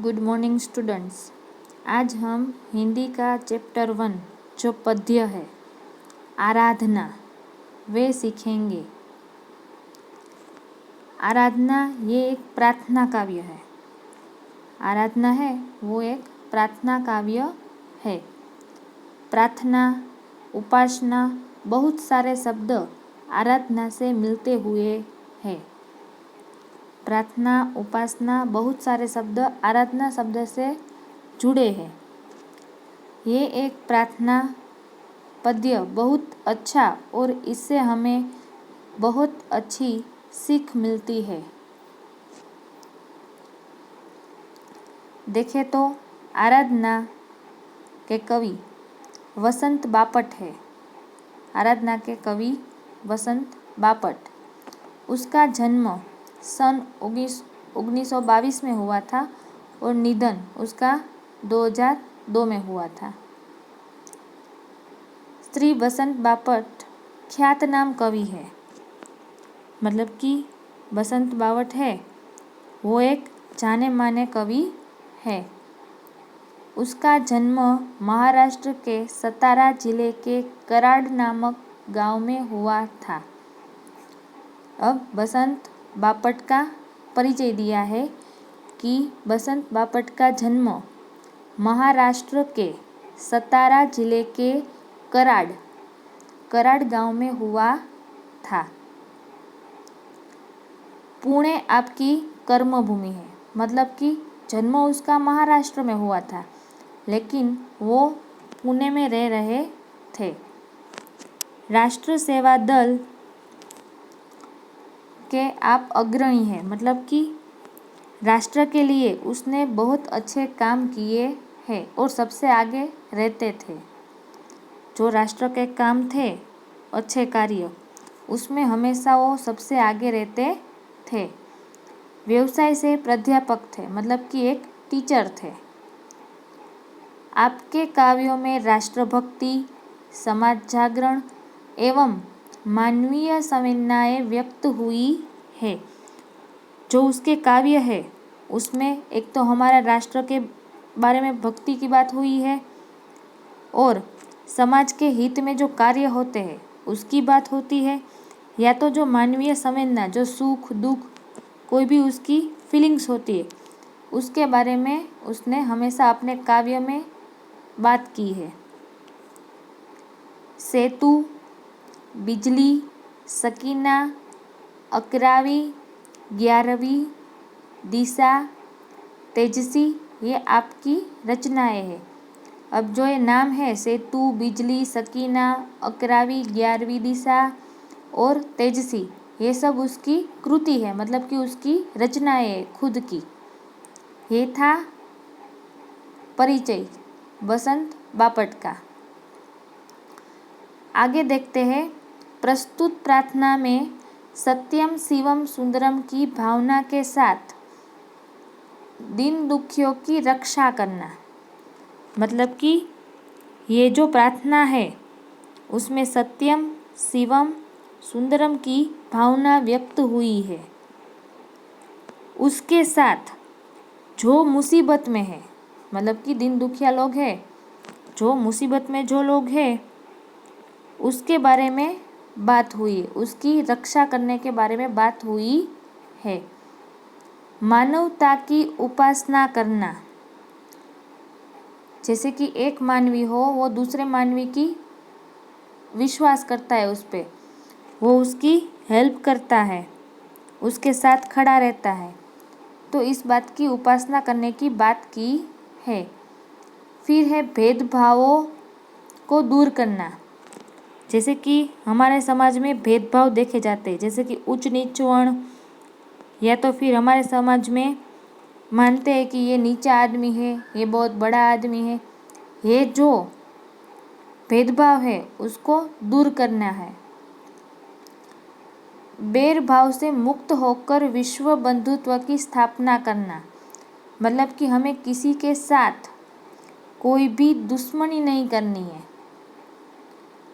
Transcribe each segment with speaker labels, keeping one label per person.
Speaker 1: Good morning students. आज हम हिंदी का चैप्टर 1 जो पद्य है आराधना वे सीखेंगे। आराधना ये एक प्रार्थना काव्य है। आराधना है वो एक प्रार्थना काव्य है। प्रार्थना, उपासना, बहुत सारे शब्द आराधना से मिलते हुए हैं। प्रार्थना, उपासना, बहुत सारे शब्द आराधना शब्द से जुड़े हैं। ये एक प्रार्थना पद्य बहुत अच्छा और इससे हमें बहुत अच्छी सीख मिलती है। देखें तो आराधना के कवि वसंत बापट है। आराधना के कवि वसंत बापट। उसका जन्म सन 1922 में हुआ था और निधन उसका 2002 में हुआ था। श्री वसंत बापट ख्यातनाम कवि है। मतलब कि वसंत बापट है वो एक जाने माने कवि है। उसका जन्म महाराष्ट्र के सतारा जिले के कराड नामक गांव में हुआ था। अब वसंत बापट का परिचय दिया है कि वसंत बापट का जन्म महाराष्ट्र के सतारा जिले के कराड गांव में हुआ था। पुणे आपकी कर्मभूमि है। मतलब कि जन्म उसका महाराष्ट्र में हुआ था लेकिन वो पुणे में रह रहे थे। राष्ट्र सेवा दल के आप अग्रणी हैं। मतलब कि राष्ट्र के लिए उसने बहुत अच्छे काम किए हैं और सबसे आगे रहते थे। जो राष्ट्र के काम थे अच्छे कार्य उसमें हमेशा वो सबसे आगे रहते थे। व्यवसाय से प्राध्यापक थे। मतलब कि एक टीचर थे। आपके काव्यों में राष्ट्रभक्ति, समाज जागरण एवं मानवीय संवेदनाएं व्यक्त हुई है। जो उसके काव्य है उसमें एक तो हमारा राष्ट्र के बारे में भक्ति की बात हुई है और समाज के हित में जो कार्य होते हैं उसकी बात होती है, या तो जो मानवीय संवेदना, जो सुख दुख कोई भी उसकी फीलिंग्स होती है उसके बारे में उसने हमेशा अपने काव्य में बात की है। सेतु, बिजली, सकीना, 11वीं, 11वीं, दिशा, तेजसी ये आपकी रचनाएं हैं। अब जो ये नाम है सेतु, बिजली, सकीना, 11वीं, 11वीं दिशा और तेजसी ये सब उसकी कृति है। मतलब कि उसकी रचनाएं है खुद की। ये था परिचय वसंत बापट का। आगे देखते हैं। प्रस्तुत प्रार्थना में सत्यम शिवम सुंदरम की भावना के साथ दीन दुखियों की रक्षा करना। मतलब कि ये जो प्रार्थना है उसमें सत्यम शिवम सुंदरम की भावना व्यक्त हुई है। उसके साथ जो मुसीबत में है, मतलब कि दीन दुखिया लोग हैं, जो मुसीबत में जो लोग हैं उसके बारे में बात हुई है। उसकी रक्षा करने के बारे में बात हुई है। मानवता की उपासना करना। जैसे कि एक मानवी हो वो दूसरे मानवी की विश्वास करता है उस पे, वो उसकी हेल्प करता है, उसके साथ खड़ा रहता है, तो इस बात की उपासना करने की बात की है। फिर है भेदभावों को दूर करना। जैसे कि हमारे समाज में भेदभाव देखे जाते हैं, जैसे कि उच्च नीच वर्ण, या तो फिर हमारे समाज में मानते हैं कि ये नीचा आदमी है, ये बहुत बड़ा आदमी है। ये जो भेदभाव है उसको दूर करना है। बैर भाव से मुक्त होकर विश्व बंधुत्व की स्थापना करना। मतलब कि हमें किसी के साथ कोई भी दुश्मनी नहीं करनी है।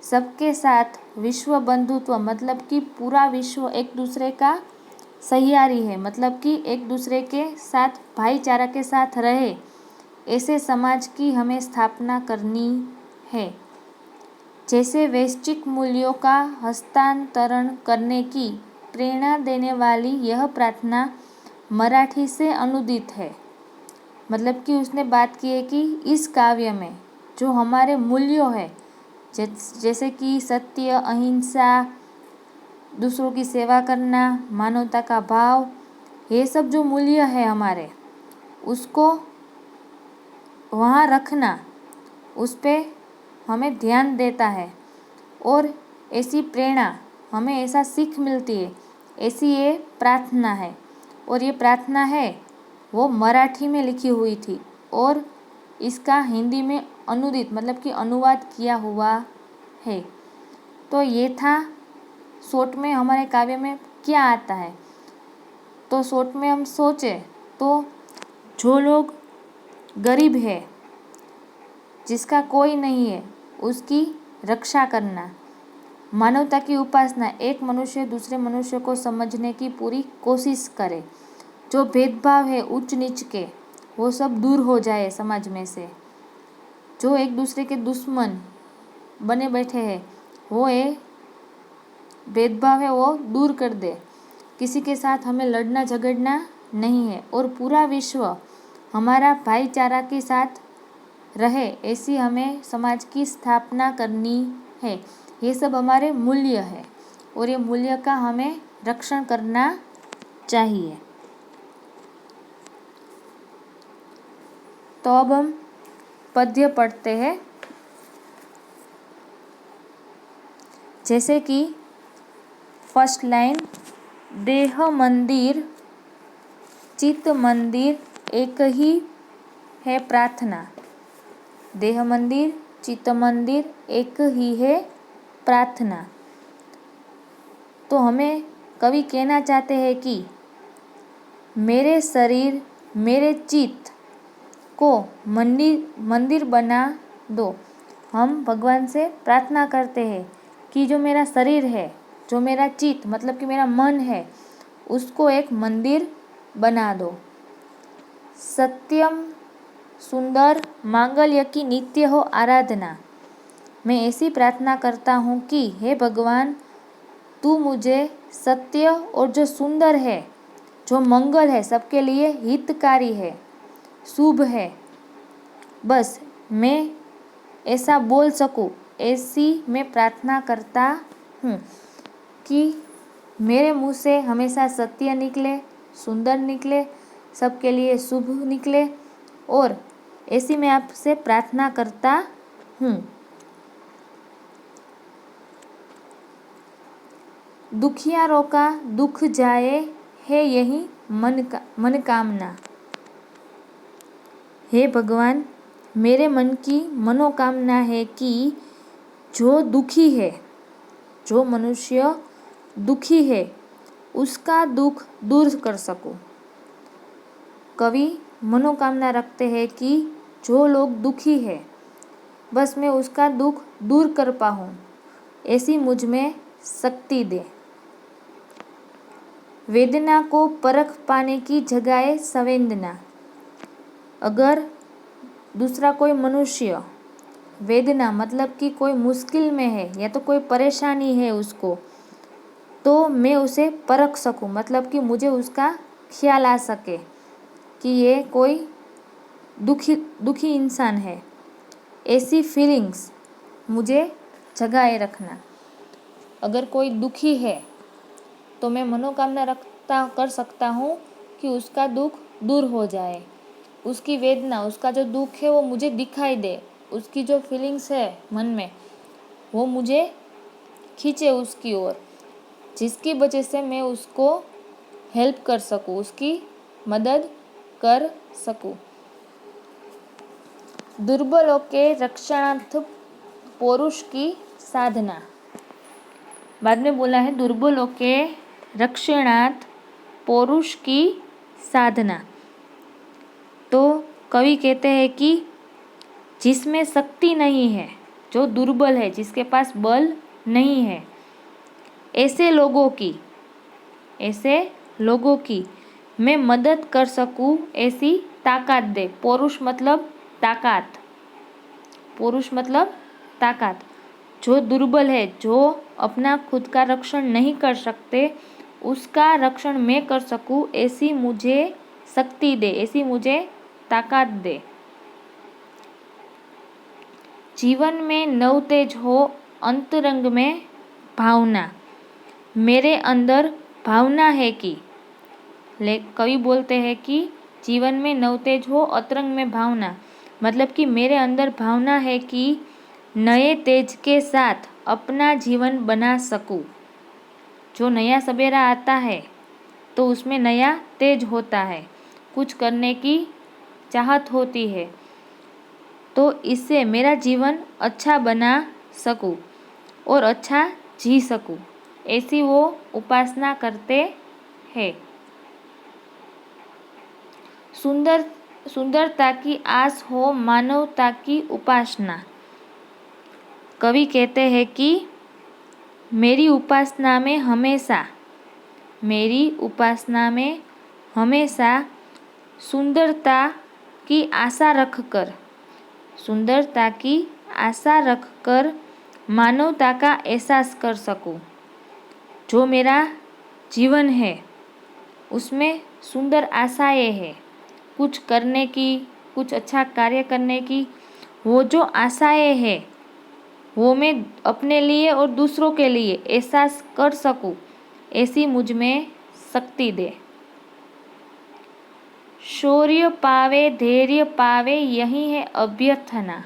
Speaker 1: सबके साथ विश्व बंधुत्व, मतलब कि पूरा विश्व एक दूसरे का सहियारी है, मतलब कि एक दूसरे के साथ भाईचारा के साथ रहे, ऐसे समाज की हमें स्थापना करनी है। जैसे वैश्विक मूल्यों का हस्तांतरण करने की प्रेरणा देने वाली यह प्रार्थना मराठी से अनुदित है। मतलब कि उसने बात की है कि इस काव्य में जो हमारे मूल्यों है, जैसे कि सत्य, अहिंसा, दूसरों की सेवा करना, मानवता का भाव, ये सब जो मूल्य है हमारे, उसको वहाँ रखना, उस पर हमें ध्यान देता है। और ऐसी प्रेरणा हमें, ऐसा सीख मिलती है, ऐसी ये प्रार्थना है। और ये प्रार्थना है वो मराठी में लिखी हुई थी और इसका हिंदी में अनुदित मतलब कि अनुवाद किया हुआ है। तो ये था शॉर्ट में हमारे काव्य में क्या आता है। तो शॉर्ट में हम सोचे तो जो लोग गरीब है, जिसका कोई नहीं है, उसकी रक्षा करना, मानवता की उपासना, एक मनुष्य दूसरे मनुष्य को समझने की पूरी कोशिश करे, जो भेदभाव है ऊंच नीच के वो सब दूर हो जाए समाज में से, जो एक दूसरे के दुश्मन बने बैठे हैं वो ये भेदभाव है वो दूर कर दे। किसी के साथ हमें लड़ना झगड़ना नहीं है और पूरा विश्व हमारा भाईचारा के साथ रहे, ऐसी हमें समाज की स्थापना करनी है। ये सब हमारे मूल्य है और ये मूल्य का हमें रक्षण करना चाहिए। तो अब हम पद्य पढ़ते हैं। जैसे कि फर्स्ट लाइन, देह मंदिर चित्त मंदिर एक ही है प्रार्थना। देह मंदिर चित्त मंदिर एक ही है प्रार्थना। तो हमें कवि कहना चाहते हैं कि मेरे शरीर मेरे चित्त को मंदिर बना दो। हम भगवान से प्रार्थना करते हैं कि जो मेरा शरीर है, जो मेरा चित्त मतलब कि मेरा मन है, उसको एक मंदिर बना दो। सत्यम सुंदर मांगल्य की नित्य हो आराधना। मैं ऐसी प्रार्थना करता हूँ कि हे भगवान, तू मुझे सत्य और जो सुंदर है, जो मंगल है, सबके लिए हितकारी है, शुभ है, बस मैं ऐसा बोल सकूँ, ऐसी मैं प्रार्थना करता हूँ कि मेरे मुँह से हमेशा सत्य निकले, सुंदर निकले, सबके लिए शुभ निकले, और ऐसी मैं आपसे प्रार्थना करता हूँ। दुखियारों का दुख जाए है यही मन कामना। हे भगवान, मेरे मन की मनोकामना है कि जो दुखी है, जो मनुष्य दुखी है, उसका दुख दूर कर सकूं। कवि मनोकामना रखते हैं कि जो लोग दुखी है, बस मैं उसका दुख दूर कर पाऊँ, ऐसी मुझ में शक्ति दे। वेदना को परख पाने की जगाए संवेदना। अगर दूसरा कोई मनुष्य वेदना मतलब कि कोई मुश्किल में है या तो कोई परेशानी है उसको, तो मैं उसे परख सकूं, मतलब कि मुझे उसका ख्याल आ सके कि ये कोई दुखी इंसान है। ऐसी फीलिंग्स मुझे जगाए रखना। अगर कोई दुखी है तो मैं मनोकामना कर सकता हूँ कि उसका दुख दूर हो जाए, उसकी वेदना, उसका जो दुख है वो मुझे दिखाई दे, उसकी जो फीलिंग्स है मन में वो मुझे खींचे उसकी ओर, जिसकी वजह से मैं उसको हेल्प कर सकूँ, उसकी मदद कर सकूँ। दुर्बलों के रक्षणार्थ पौरुष की साधना। बाद में बोला है दुर्बलों के रक्षणार्थ पौरुष की साधना। तो कवि कहते हैं कि जिसमें शक्ति नहीं है, जो दुर्बल है, जिसके पास बल नहीं है, ऐसे लोगों की मैं मदद कर सकूं ऐसी ताकत दे। पौरुष मतलब ताकत, पुरुष मतलब ताकत। जो दुर्बल है, जो अपना खुद का रक्षण नहीं कर सकते, उसका रक्षण मैं कर सकूं ऐसी मुझे शक्ति दे, ऐसी मुझे ताकत दे। जीवन में नव तेज हो, अंतरंग में भावना। मेरे अंदर भावना है कि, कवि बोलते हैं कि जीवन में नव तेज हो, अंतरंग में भावना, मतलब कि मेरे अंदर भावना है कि नए तेज के साथ अपना जीवन बना सकूं। जो नया सवेरा आता है तो उसमें नया तेज होता है, कुछ करने की चाहत होती है, तो इससे मेरा जीवन अच्छा बना सकूं और अच्छा जी सकूं, ऐसी वो उपासना करते हैं। सुंदरता की आस हो, मानवता की उपासना। कवि कहते हैं कि मेरी उपासना में हमेशा सुंदरता की आशा रखकर मानवता का एहसास कर सकूं। जो मेरा जीवन है उसमें सुंदर आशाएं हैं, कुछ करने की, कुछ अच्छा कार्य करने की। वो जो आशाएं हैं वो मैं अपने लिए और दूसरों के लिए एहसास कर सकूं, ऐसी मुझ में शक्ति दे। शौर्य पावे, धैर्य पावे, यही है अभ्यर्थना।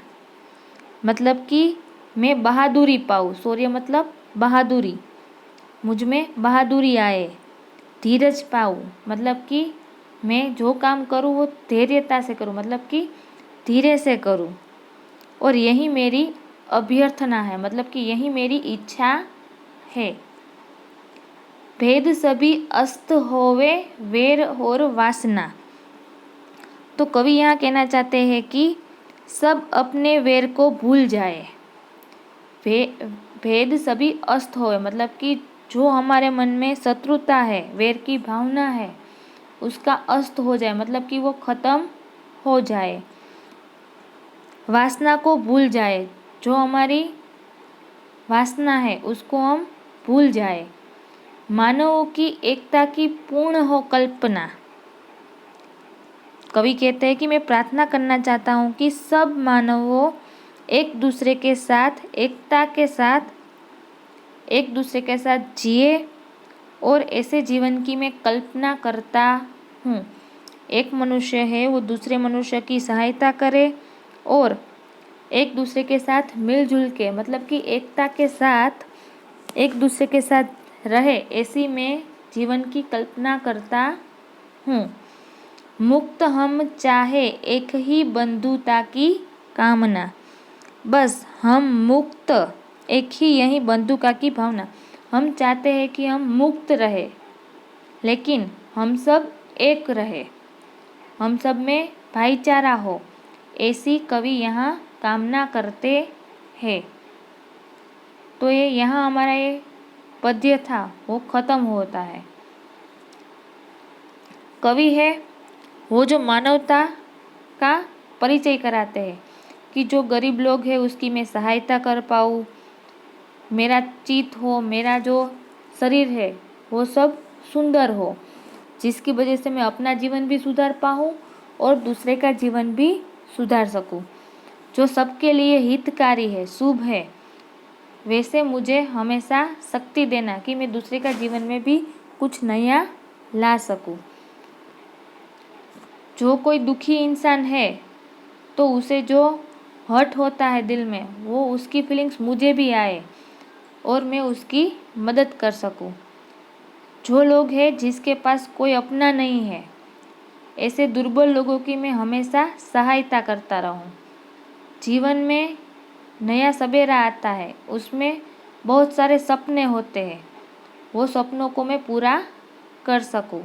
Speaker 1: मतलब कि मैं बहादुरी पाऊँ। शौर्य मतलब बहादुरी, मुझ में बहादुरी आए। धीरज पाऊँ, मतलब कि मैं जो काम करूँ वो धैर्यता से करूँ, मतलब कि धीरे से करूँ। और यही मेरी अभ्यर्थना है, मतलब कि यही मेरी इच्छा है। भेद सभी अस्त होवे, वेर और वासना। तो कवि यहाँ कहना चाहते हैं कि सब अपने वेर को भूल जाए। भेद सभी अस्त होवे, मतलब कि जो हमारे मन में शत्रुता है, वेर की भावना है, उसका अस्त हो जाए, मतलब कि वो खत्म हो जाए। वासना को भूल जाए, जो हमारी वासना है उसको हम भूल जाए। मानवों की एकता की पूर्ण हो कल्पना। कवि कहते हैं कि मैं प्रार्थना करना चाहता हूँ कि सब मानवों एक दूसरे के साथ, एकता के साथ एक दूसरे के साथ जिए, और ऐसे जीवन की मैं कल्पना करता हूँ। एक मनुष्य है वो दूसरे मनुष्य की सहायता करे और एक दूसरे के साथ मिलजुल के, मतलब कि एकता के साथ एक दूसरे के साथ रहे, ऐसी मैं जीवन की कल्पना करता हूँ। मुक्त हम चाहे, एक ही बंधुता की कामना। बस हम मुक्त, एक ही यही बंधुता की भावना। हम चाहते हैं कि हम मुक्त रहे, लेकिन हम सब एक रहे, हम सब में भाईचारा हो, ऐसी कवि यहाँ कामना करते हैं। तो ये यहाँ हमारा ये पद्य था वो खत्म होता है। कवि है वो जो मानवता का परिचय कराते हैं कि जो गरीब लोग हैं उसकी मैं सहायता कर पाऊँ, मेरा चित्त हो, मेरा जो शरीर है वो सब सुंदर हो, जिसकी वजह से मैं अपना जीवन भी सुधार पाऊँ और दूसरे का जीवन भी सुधार सकूँ। जो सबके लिए हितकारी है, शुभ है, वैसे मुझे हमेशा शक्ति देना कि मैं दूसरे का जीवन में भी कुछ नया ला सकूँ। जो कोई दुखी इंसान है तो उसे जो हर्ट होता है दिल में, वो उसकी फीलिंग्स मुझे भी आए और मैं उसकी मदद कर सकूं। जो लोग हैं जिसके पास कोई अपना नहीं है, ऐसे दुर्बल लोगों की मैं हमेशा सहायता करता रहूं। जीवन में नया सवेरा आता है, उसमें बहुत सारे सपने होते हैं, वो सपनों को मैं पूरा कर सकूं।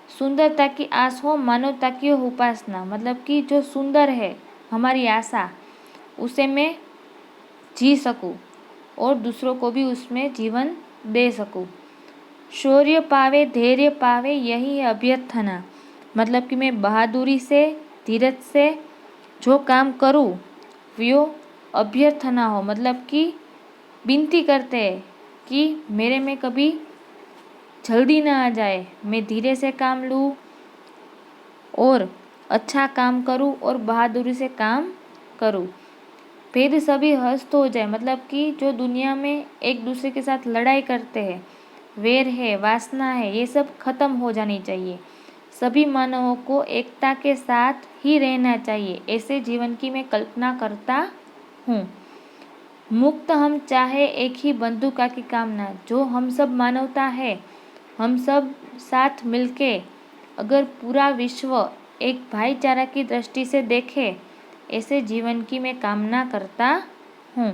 Speaker 1: सुंदरता की आस हो, मानवता की हो उपासना, मतलब कि जो सुंदर है हमारी आशा, उसे मैं जी सकूं और दूसरों को भी उसमें जीवन दे सकूं। शौर्य पावे धैर्य पावे, यही है अभ्यर्थना। मतलब कि मैं बहादुरी से, धीरज से जो काम करूँ वो अभ्यर्थना हो। मतलब कि विनती करते हैं कि मेरे में कभी जल्दी ना आ जाए, मैं धीरे से काम लूँ और अच्छा काम करूँ और बहादुरी से काम करूँ। फिर सभी हस्त हो जाए, मतलब कि जो दुनिया में एक दूसरे के साथ लड़ाई करते हैं, वैर है, वासना है, ये सब खत्म हो जानी चाहिए। सभी मानवों को एकता के साथ ही रहना चाहिए, ऐसे जीवन की मैं कल्पना करता हूँ। मुक्त हम चाहे एक ही बंधुका की कामना, जो हम सब मानवता है, हम सब साथ मिलके अगर पूरा विश्व एक भाईचारा की दृष्टि से देखे, ऐसे जीवन की मैं कामना करता हूँ।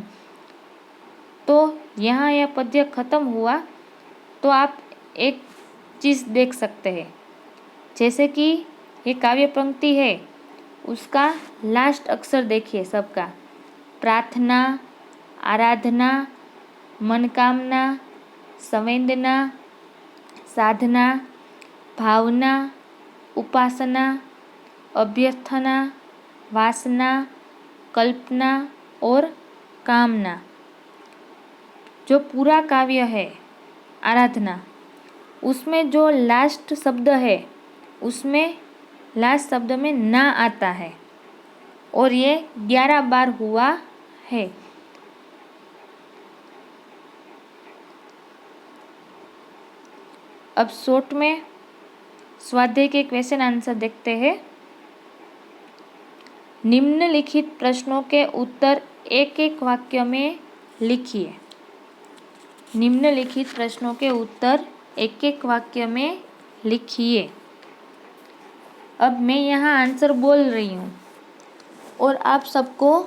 Speaker 1: तो यहाँ यह पद्य खत्म हुआ। तो आप एक चीज़ देख सकते हैं, जैसे कि ये काव्य पंक्ति है, उसका लास्ट अक्षर देखिए सबका। प्रार्थना, आराधना, मनकामना, संवेदना, साधना, भावना, उपासना, अभ्यर्थना, वासना, कल्पना और कामना। जो पूरा काव्य है आराधना, उसमें जो लास्ट शब्द है, उसमें लास्ट शब्द में ना आता है और ये 11 बार हुआ है। अब शॉर्ट में स्वाध्याय के क्वेश्चन आंसर देखते हैं। निम्नलिखित प्रश्नों के उत्तर एक एक वाक्य में लिखिए। निम्नलिखित प्रश्नों के उत्तर एक एक वाक्य में लिखिए। अब मैं यहाँ आंसर बोल रही हूँ और आप सबको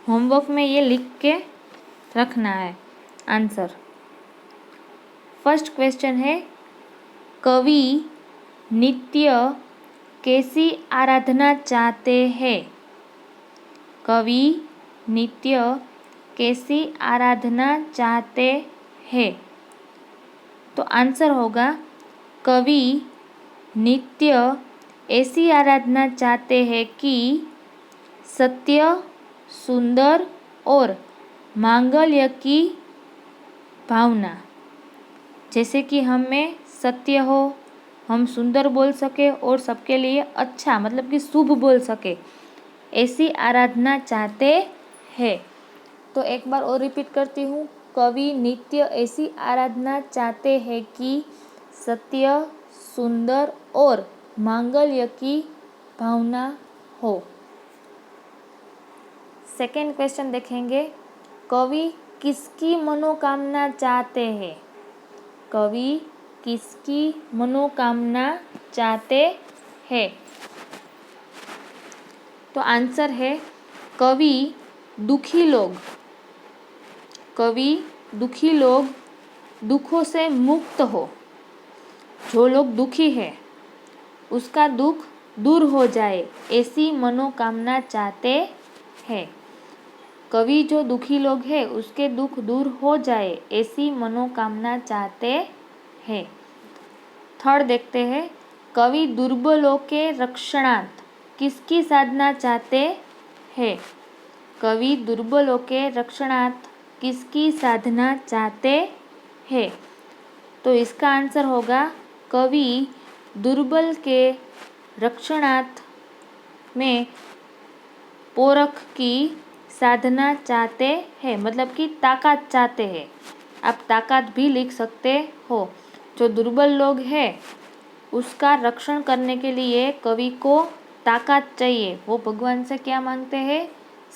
Speaker 1: होमवर्क में ये लिख के रखना है आंसर। फर्स्ट क्वेश्चन है, कवि नित्य कैसी आराधना चाहते हैं? कवि नित्य कैसी आराधना चाहते हैं? तो आंसर होगा, कवि नित्य ऐसी आराधना चाहते हैं कि सत्य, सुंदर और मांगल्य की भावना। जैसे कि हम में सत्य हो, हम सुंदर बोल सके और सबके लिए अच्छा मतलब कि शुभ बोल सके, ऐसी आराधना चाहते हैं। तो एक बार और रिपीट करती हूँ, कवि नित्य ऐसी आराधना चाहते हैं कि सत्य, सुंदर और मांगल्य की भावना हो। सेकेंड क्वेश्चन देखेंगे, कवि किसकी मनोकामना चाहते हैं? कवि किसकी मनोकामना चाहते हैं? तो आंसर है, कवि दुखी लोग। कवि दुखी लोग दुखों से मुक्त हो। जो लोग दुखी है उसका दुख दूर हो जाए, ऐसी मनोकामना चाहते हैं। कवि जो दुखी लोग हैं उसके दुख दूर हो जाए, ऐसी मनोकामना चाहते हैं। थर्ड देखते हैं, कवि दुर्बलों के रक्षणार्थ किसकी साधना चाहते हैं? कवि दुर्बलों के रक्षणार्थ किसकी साधना चाहते हैं? तो इसका आंसर होगा, कवि दुर्बल के रक्षणार्थ में पोरख की साधना चाहते हैं, मतलब कि ताकत चाहते हैं। आप ताकत भी लिख सकते हो। जो दुर्बल लोग हैं उसका रक्षण करने के लिए कवि को ताकत चाहिए। वो भगवान से क्या मांगते हैं?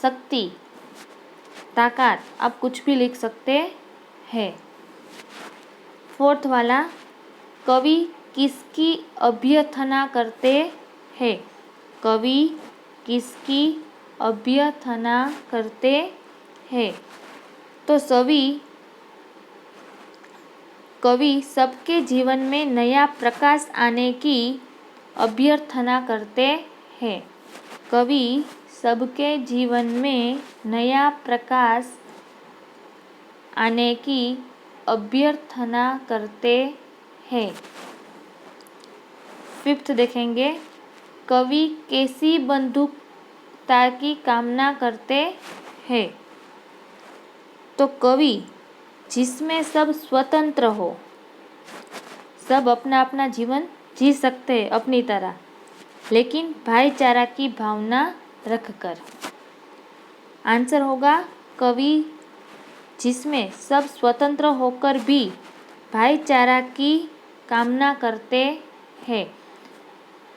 Speaker 1: शक्ति, ताकत, आप कुछ भी लिख सकते हैं। फोर्थ वाला, कवि किसकी अभ्यर्थना करते हैं? कवि किसकी अभ्यर्थना करते हैं? तो कवि सबके जीवन में नया प्रकाश आने की अभ्यर्थना करते हैं। कवि सबके जीवन में नया प्रकाश आने की अभ्यर्थना करते है। फिफ्थ देखेंगे, कवि कैसी बंधुता की कामना करते हैं। तो कवि जिसमें सब स्वतंत्र हो, सब अपना अपना जीवन जी सकते हैं अपनी तरह, लेकिन भाईचारा की भावना रखकर। आंसर होगा कवि जिसमें सब स्वतंत्र होकर भी भाईचारा की कामना करते हैं।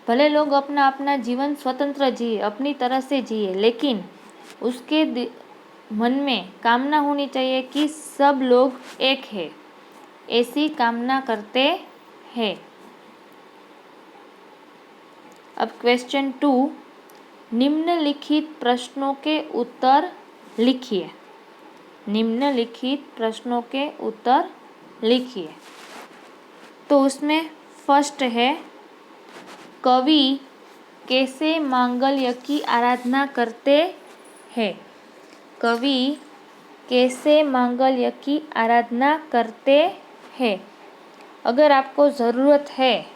Speaker 1: भले लोग अपना अपना जीवन स्वतंत्र जिए, अपनी तरह से जिए, लेकिन उसके मन में कामना होनी चाहिए कि सब लोग एक है, ऐसी कामना करते हैं। अब क्वेश्चन 2, निम्नलिखित प्रश्नों के उत्तर लिखिए। निम्नलिखित प्रश्नों के उत्तर लिखिए। तो उसमें फर्स्ट है, कवि कैसे मांगल्य की आराधना करते हैं। कवि कैसे मांगल्य की आराधना करते हैं। अगर आपको ज़रूरत है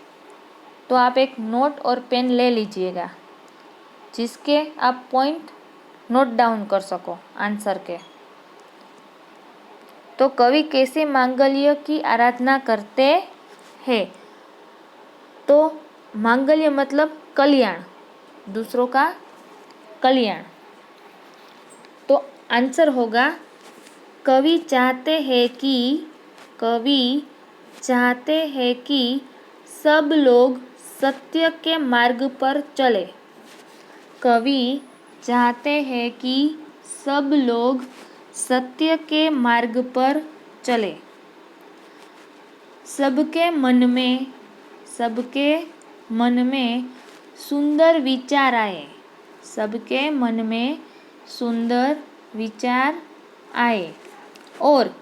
Speaker 1: तो आप एक नोट और पेन ले लीजिएगा, जिसके आप पॉइंट नोट डाउन कर सको आंसर के। तो कवि कैसे मांगल्य की आराधना करते हैं। तो मांगल्य मतलब कल्याण, दूसरों का कल्याण। तो आंसर होगा, कवि चाहते हैं कि सब लोग सत्य के मार्ग पर चले। कवि चाहते हैं कि सब लोग सत्य के मार्ग पर चले। सबके मन में सुंदर विचार आए। सबके मन में सुंदर विचार आए और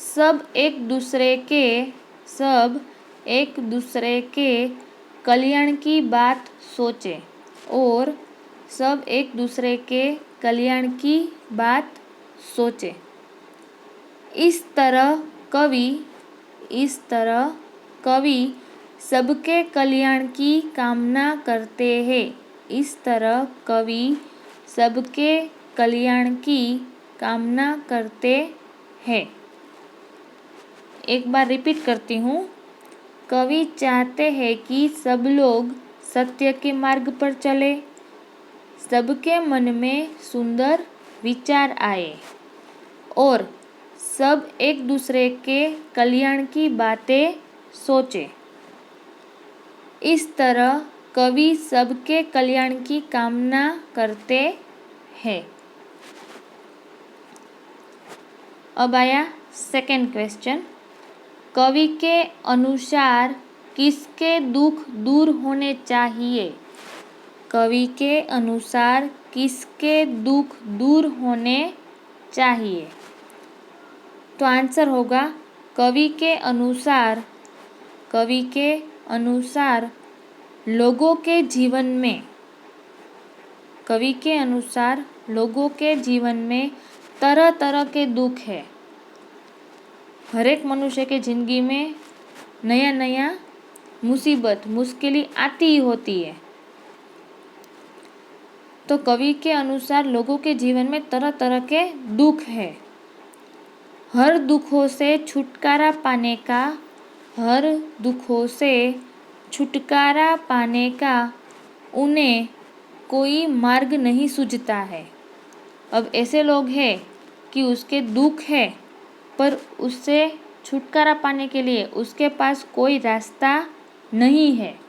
Speaker 1: सब एक दूसरे के कल्याण की बात सोचे। और सब एक दूसरे के कल्याण की बात सोचे। इस तरह कवि सबके कल्याण की कामना करते हैं। इस तरह कवि सबके कल्याण की कामना करते हैं। एक बार रिपीट करती हूँ। कवि चाहते हैं कि सब लोग सत्य के मार्ग पर चले। सबके मन में सुंदर विचार आए और सब एक दूसरे के कल्याण की बातें सोचे। इस तरह कवि सबके कल्याण की कामना करते हैं। अब आया सेकंड क्वेश्चन, कवि के अनुसार किसके दुख दूर होने चाहिए। कवि के अनुसार किसके दुख दूर होने चाहिए। तो आंसर होगा, कवि के अनुसार लोगों के जीवन में तरह तरह के दुख है। हर एक मनुष्य के जिंदगी में नया नया मुश्किलें आती ही होती है। तो कवि के अनुसार लोगों के जीवन में तरह तरह के दुख है। हर दुखों से छुटकारा पाने का उन्हें कोई मार्ग नहीं सूझता है। अब ऐसे लोग हैं कि उसके दुख है, पर उससे छुटकारा पाने के लिए उसके पास कोई रास्ता नहीं है।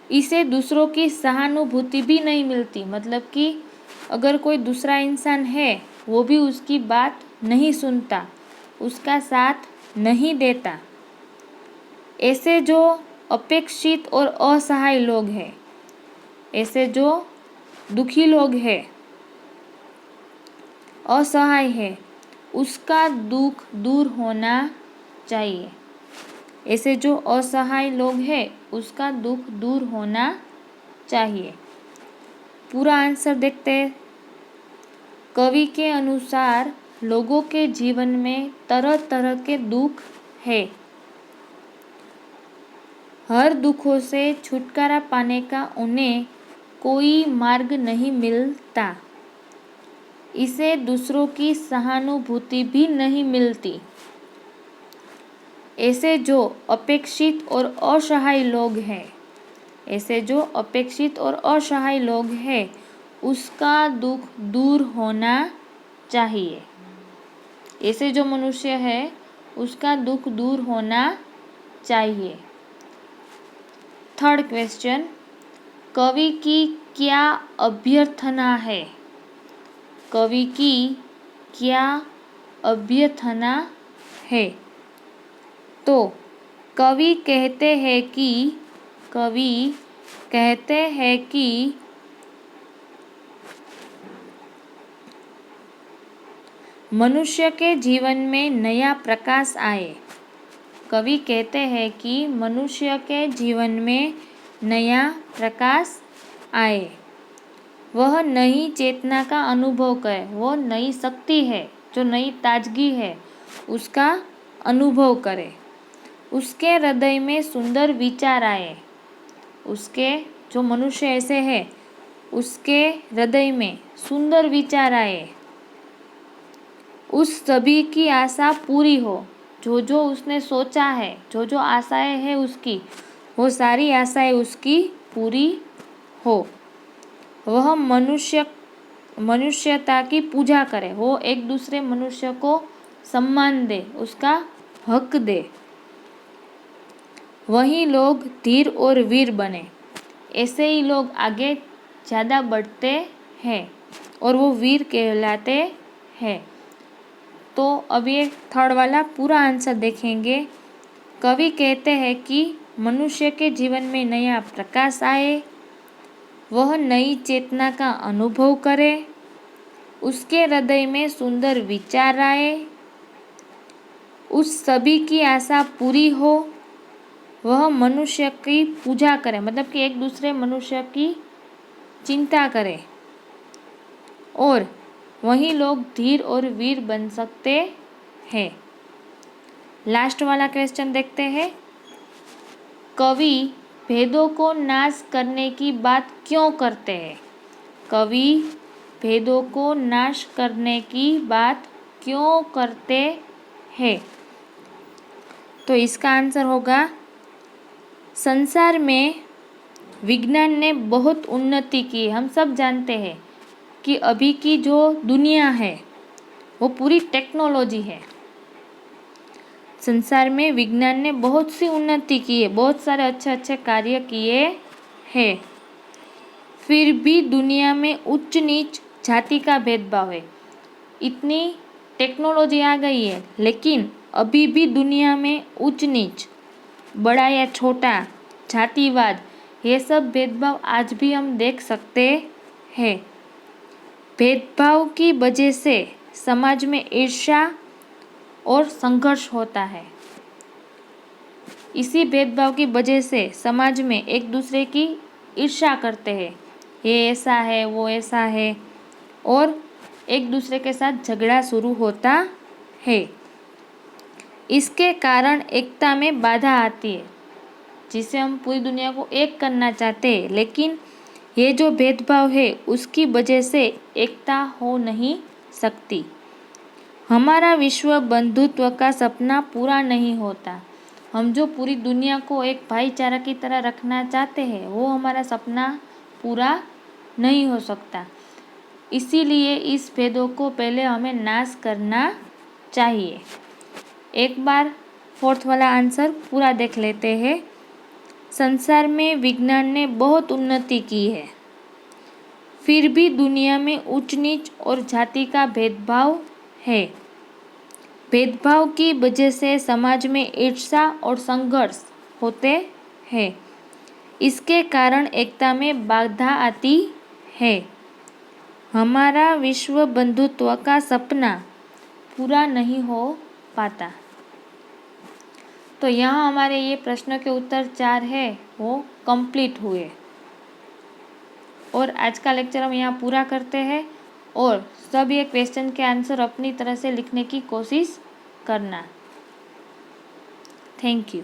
Speaker 1: इसे दूसरों की सहानुभूति भी नहीं मिलती। मतलब कि अगर कोई दूसरा इंसान है, वो भी उसकी बात नहीं सुनता, उसका साथ नहीं देता। ऐसे जो अपेक्षित और असहाय लोग हैं, ऐसे जो दुखी लोग हैं, असहाय है, उसका दुख दूर होना चाहिए। ऐसे जो असहाय लोग हैं, उसका दुख दूर होना चाहिए। पूरा आंसर देखते हैं। कवि के अनुसार लोगों के जीवन में तरह तरह के दुख है। हर दुखों से छुटकारा पाने का उन्हें कोई मार्ग नहीं मिलता। इसे दूसरों की सहानुभूति भी नहीं मिलती। ऐसे जो अपेक्षित और असहाय लोग हैं, ऐसे जो अपेक्षित और असहाय लोग हैं, उसका दुख दूर होना चाहिए। ऐसे जो मनुष्य है उसका दुख दूर होना चाहिए। थर्ड क्वेश्चन, कवि की क्या अभ्यर्थना है? कवि की क्या अभ्यर्थना है? तो कवि कहते हैं कि मनुष्य के जीवन में नया प्रकाश आए। कवि कहते हैं कि मनुष्य के जीवन में नया प्रकाश आए। वह नई चेतना का अनुभव करे, वो नई शक्ति है, जो नई ताजगी है, उसका अनुभव करे। उसके हृदय में सुंदर विचार आए। उसके जो मनुष्य ऐसे है, उसके हृदय में सुंदर विचार आए। उस सभी की आशा पूरी हो। जो जो उसने सोचा है, जो जो आशाएं हैं उसकी, वो सारी आशाएं उसकी पूरी हो। वह मनुष्यता की पूजा करे, वो एक दूसरे मनुष्य को सम्मान दे, उसका हक दे। वही लोग धीर और वीर बने। ऐसे ही लोग आगे ज़्यादा बढ़ते हैं और वो वीर कहलाते हैं। तो अब ये थर्ड वाला पूरा आंसर देखेंगे। कवि कहते हैं कि मनुष्य के जीवन में नया प्रकाश आए, वह नई चेतना का अनुभव करे, उसके हृदय में सुंदर विचार आए, उस सभी की आशा पूरी हो, वह मनुष्य की पूजा करे, मतलब कि एक दूसरे मनुष्य की चिंता करे, और वही लोग धीर और वीर बन सकते हैं। लास्ट वाला क्वेश्चन देखते हैं। कवि भेदों को नाश करने की बात क्यों करते हैं? कवि भेदों को नाश करने की बात क्यों करते हैं? तो इसका आंसर होगा, संसार में विज्ञान ने बहुत उन्नति की। हम सब जानते हैं कि अभी की जो दुनिया है वो पूरी टेक्नोलॉजी है। संसार में विज्ञान ने बहुत सी उन्नति की है, बहुत सारे अच्छे अच्छे कार्य किए हैं। फिर भी दुनिया में उच्च नीच जाति का भेदभाव है। इतनी टेक्नोलॉजी आ गई है, लेकिन अभी भी दुनिया में उच्च नीच, बड़ा या छोटा, जातिवाद, ये सब भेदभाव आज भी हम देख सकते हैं। भेदभाव की वजह से समाज में ईर्ष्या और संघर्ष होता है। इसी भेदभाव की वजह से समाज में एक दूसरे की ईर्ष्या करते हैं, ये ऐसा है, वो ऐसा है, और एक दूसरे के साथ झगड़ा शुरू होता है। इसके कारण एकता में बाधा आती है, जिसे हम पूरी दुनिया को एक करना चाहते हैं, लेकिन ये जो भेदभाव है उसकी वजह से एकता हो नहीं सकती। हमारा विश्व बंधुत्व का सपना पूरा नहीं होता। हम जो पूरी दुनिया को एक भाईचारा की तरह रखना चाहते हैं, वो हमारा सपना पूरा नहीं हो सकता। इसीलिए इस भेदों को पहले हमें नाश करना चाहिए। एक बार फोर्थ वाला आंसर पूरा देख लेते हैं। संसार में विज्ञान ने बहुत उन्नति की है, फिर भी दुनिया में उच्च नीच और जाति का भेदभाव है। भेदभाव की वजह से समाज में ईर्ष्या और संघर्ष होते हैं। इसके कारण एकता में बाधा आती है। हमारा विश्व बंधुत्व का सपना पूरा नहीं हो पाता। तो यहाँ हमारे ये प्रश्न के उत्तर 4 है वो कंप्लीट हुए। और आज का लेक्चर हम यहाँ पूरा करते हैं, और सब ये क्वेश्चन के आंसर अपनी तरह से लिखने की कोशिश करना। Thank you.